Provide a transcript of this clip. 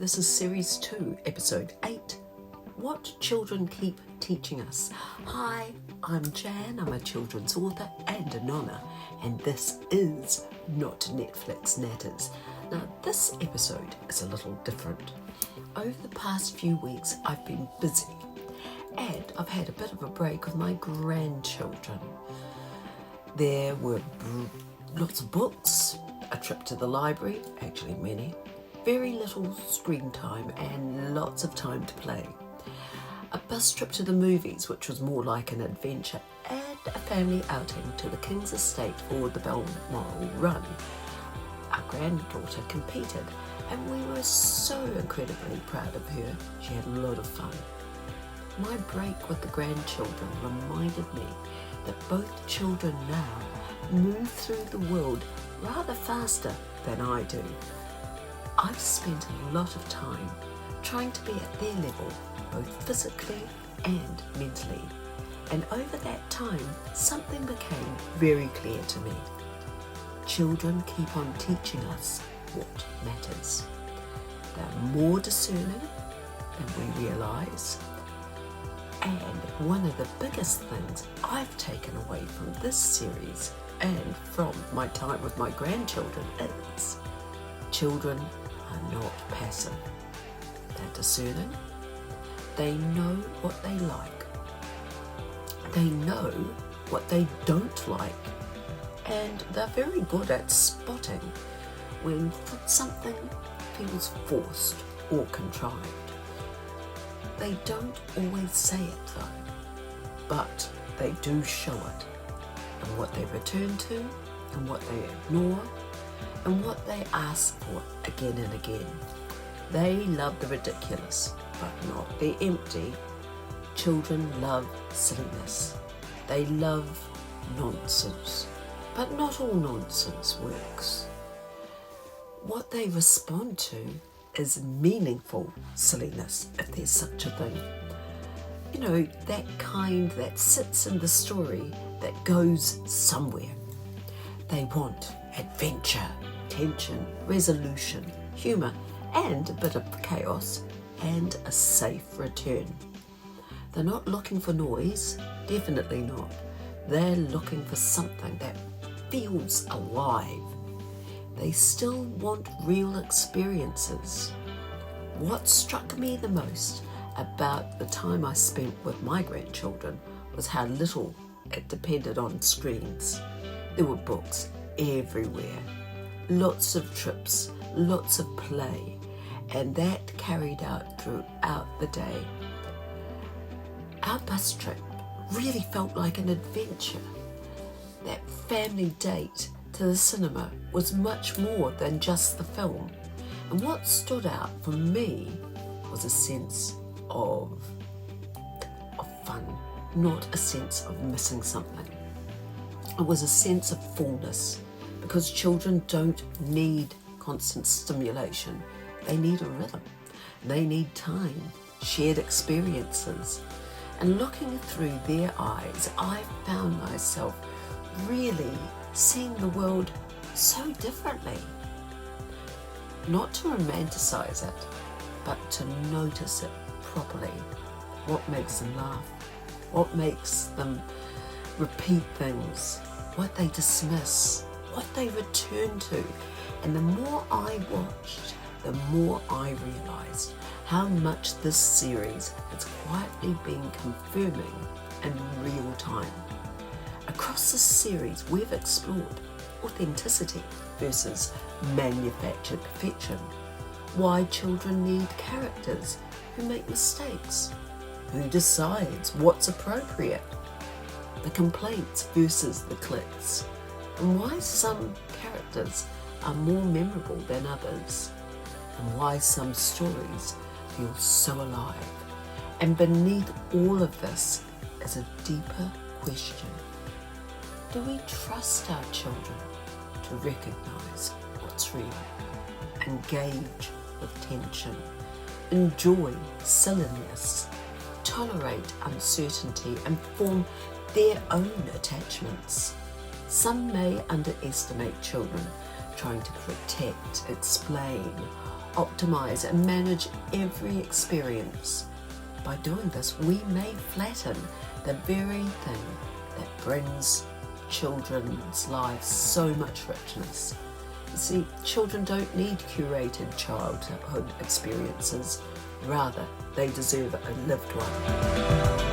this is Series 2, Episode 8, What Children Keep Teaching Us. Hi, I'm Jan, I'm a children's author and a nonna, and this is Not Netflix Natters. Now, this episode is a little different. Over the past few weeks, I've been busy, and I've had a bit of a break with my grandchildren. There were lots of books, a trip to the library, actually many, very little screen time and lots of time to play. A bus trip to the movies, which was more like an adventure, and a family outing to the King's Estate for the Balmoral Run. Our granddaughter competed and we were so incredibly proud of her. She had a lot of fun. My break with the grandchildren reminded me that both children now move through the world rather faster than I do. I've spent a lot of time trying to be at their level, both physically and mentally. And over that time, something became very clear to me. Children keep on teaching us what matters. They're more discerning than we realise. And one of the biggest things I've taken away from this series and from my time with my grandchildren is children are not passive. They're discerning. They know what they like. They know what they don't like. And they're very good at spotting when something feels forced or contrived. They don't always say it though, but they do show it. And what they return to, and what they ignore, and what they ask for again and again. They love the ridiculous, but not the empty. Children love silliness. They love nonsense, but not all nonsense works. What they respond to is meaningful silliness, if there's such a thing. You know, that kind that sits in the story that goes somewhere. They want adventure, tension, resolution, humour, and a bit of chaos, and a safe return. They're not looking for noise, definitely not. They're looking for something that feels alive. They still want real experiences. What struck me the most about the time I spent with my grandchildren was how little it depended on screens. There were books everywhere, lots of trips, lots of play, and that carried out throughout the day. Our bus trip really felt like an adventure. That family date to the cinema was much more than just the film. And what stood out for me was a sense of fun, not a sense of missing something. It was a sense of fullness, because children don't need constant stimulation. They need a rhythm. They need time, shared experiences. And looking through their eyes, I found myself really seeing the world so differently. Not to romanticize it, but to notice it properly. What makes them laugh? What makes them repeat things? What they dismiss? What they return to? And the more I watched, the more I realised how much this series has quietly been confirming in real time. Across this series, we've explored authenticity versus manufactured perfection, why children need characters who make mistakes, who decides what's appropriate, the complaints versus the clicks, and why some characters are more memorable than others, and why some stories feel so alive. And beneath all of this is a deeper question. Do we trust our children to recognise what's real, engage with tension, enjoy silliness, tolerate uncertainty, and form their own attachments? Some may underestimate children trying to protect, explain, optimize and manage every experience. By doing this, we may flatten the very thing that brings children's lives so much richness. You see, children don't need curated childhood experiences. Rather, they deserve a lived one.